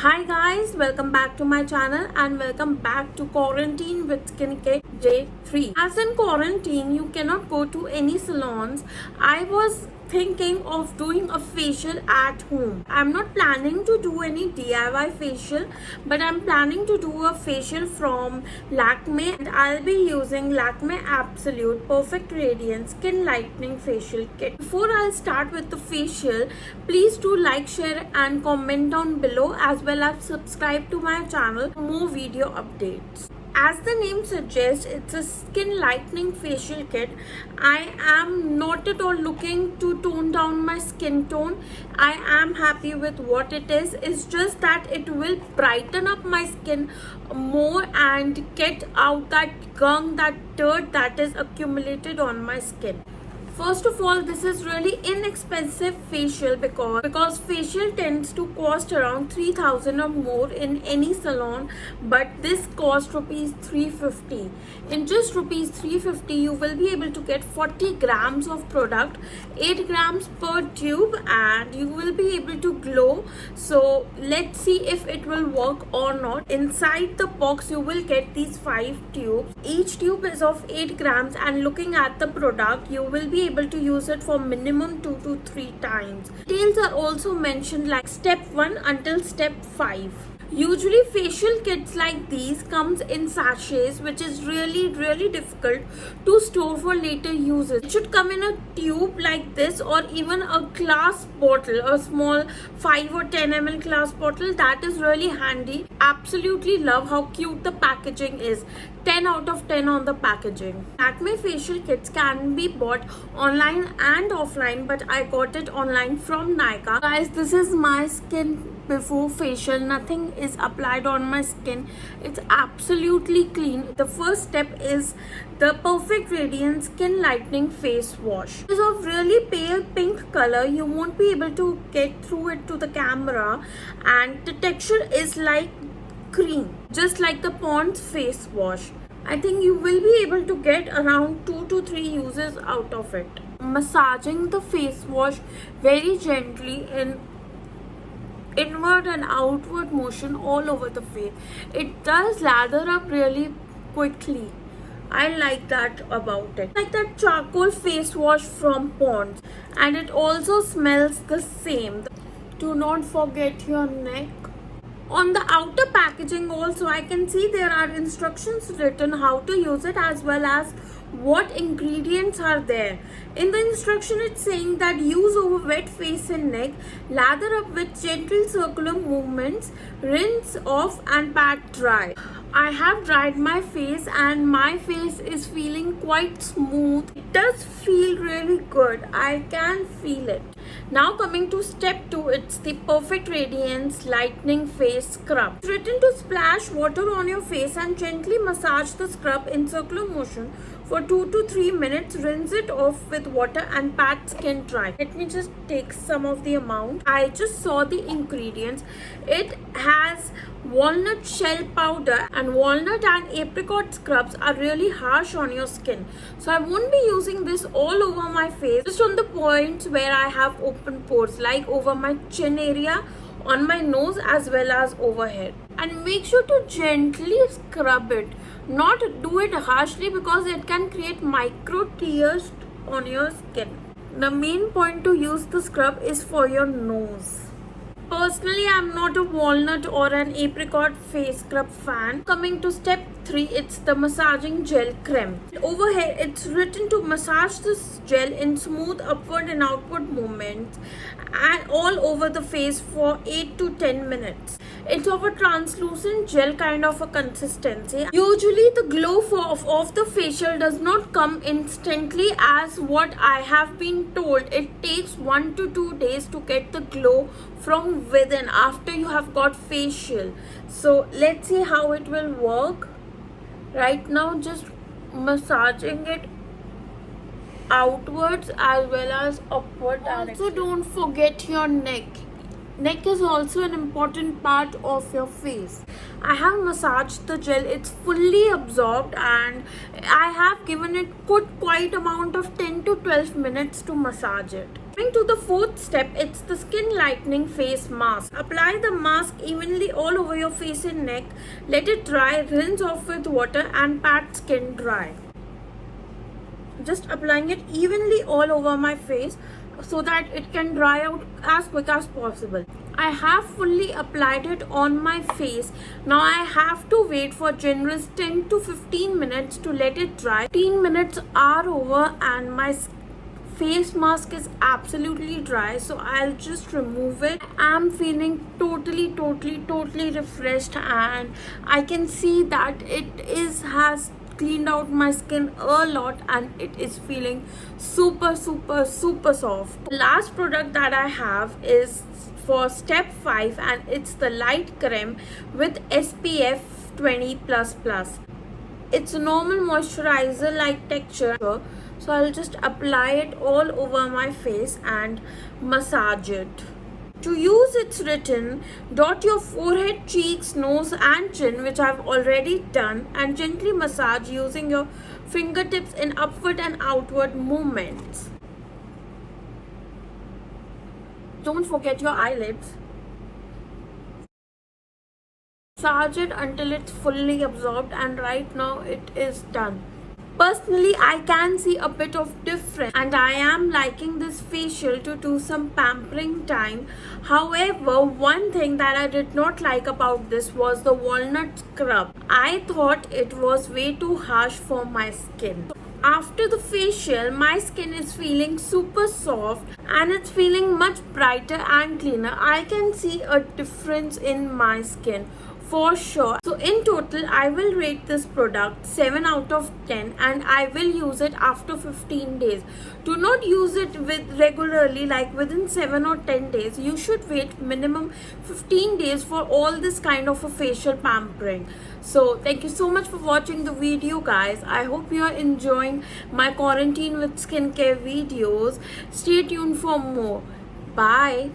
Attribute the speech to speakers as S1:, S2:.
S1: Hi guys, welcome back to my channel and welcome back to Quarantine with Skincare Day 3. As in quarantine, you cannot go to any salons. I was thinking of doing a facial at home. I'm not planning to do any DIY facial, but I'm planning to do a facial from Lakme and I'll be using Lakme Absolute Perfect Radiance Skin Lightening Facial Kit. Before I'll start with the facial, please do like, share and comment down below as well as subscribe to my channel for more video updates. As the name suggests, it's a skin lightening facial kit. I am not at all looking to tone down my skin tone. I am happy with what it is. It's just that it will brighten up my skin more and get out that gunk, that dirt that is accumulated on my skin. First of all, this is really inexpensive facial because facial tends to cost around 3000 or more in any salon, but this cost rupees 350. In just rupees 350, you will be able to get 40 grams of product, 8 grams per tube, and you will be able to glow. So let's see if it will work or not. Inside the box, you will get these 5 tubes. Each tube is of 8 grams, and looking at the product, you will be able to use it for minimum 2 to 3 times. Details are also mentioned like step 1 until step 5. Usually facial kits like these comes in sachets, which is really difficult to store for later uses. It should come in a tube like this or even a glass bottle, a small 5 or 10 ml glass bottle. That is really handy. Absolutely love how cute the packaging is. 10 out of 10 on the packaging. Lakme facial kits can be bought online and offline, but I got it online from Nykaa. Guys, this is my skin before facial. Nothing is applied on my skin. It's absolutely clean. The first step is the Perfect Radiance Skin Lightening Face Wash. It is of really pale pink color. You won't be able to get through it to the camera, and the texture is like cream, just like the Pond's face wash. I think you will be able to get around 2 to 3 uses out of it. Massaging the face wash very gently in inward and outward motion all over the face. It does lather up really quickly. I like that about it. Like that charcoal face wash from Pond's, and it also smells the same. Do not forget your neck. On the outer packaging also, I can see there are instructions written how to use it as well as what ingredients are there. In the instruction, it's saying that use over wet face and neck, lather up with gentle circular movements, rinse off and pat dry. I have dried my face and my face is feeling quite smooth. It does feel really good. I can feel it. Now coming to step 2, it's the Perfect Radiance Lightening Face Scrub. It's written to splash water on your face and gently massage the scrub in circular motion for 2 to 3 minutes. Rinse it off with water and pat skin dry. Let me just take some of the amount. I just saw the ingredients. It has walnut shell powder, and walnut and apricot scrubs are really harsh on your skin, so I won't be using this all over my face, just on the points where I have open pores, like over my chin area, on my nose as well as overhead. And make sure to gently scrub it, not do it harshly because it can create micro tears on your skin. The main point to use the scrub is for your nose. Personally, I'm not a walnut or an apricot face scrub fan. Coming to step 3, it's the massaging gel creme. Over here, it's written to massage this gel in smooth upward and outward movements and all over the face for 8 to 10 minutes. It's of a translucent gel kind of a consistency. Usually the glow of the facial does not come instantly as what I have been told. It takes 1 to 2 days to get the glow from within after you have got facial. So let's see how it will work. Right now, just massaging it outwards as well as upward direction. Also, don't forget your neck. Neck is also an important part of your face. I have massaged the gel. It's fully absorbed and I have given it quite amount of 10 to 12 minutes to massage it. Coming to the fourth step, it's the skin lightening face mask. Apply the mask evenly all over your face and neck. Let it dry, rinse off with water and pat skin dry. Just applying it evenly all over my face so that it can dry out as quick as possible. I have fully applied it on my face. Now I have to wait for generous 10 to 15 minutes to let it dry. 15 minutes are over and my face mask is absolutely dry, so I'll just remove it. I'm feeling totally refreshed, and I can see that it has cleaned out my skin a lot and it is feeling super soft. The last product that I have is for step 5 and it's the light creme with SPF 20++. It's a normal moisturizer like texture, so I'll just apply it all over my face and massage it. To use, it's written, dot your forehead, cheeks, nose and chin, which I've already done, and gently massage using your fingertips in upward and outward movements. Don't forget your eyelids. Massage it until it's fully absorbed, and right now it is done. Personally, I can see a bit of difference and I am liking this facial to do some pampering time. However, one thing that I did not like about this was the walnut scrub. I thought it was way too harsh for my skin. After the facial, my skin is feeling super soft and it's feeling much brighter and cleaner. I can see a difference in my skin for sure. So in total, I will rate this product 7 out of 10 and I will use it after 15 days. Do not use it regularly, like within 7 or 10 days. You should wait minimum 15 days for all this kind of a facial pampering. So thank you so much for watching the video, guys. I hope you are enjoying my quarantine with skincare videos. Stay tuned for more. Bye.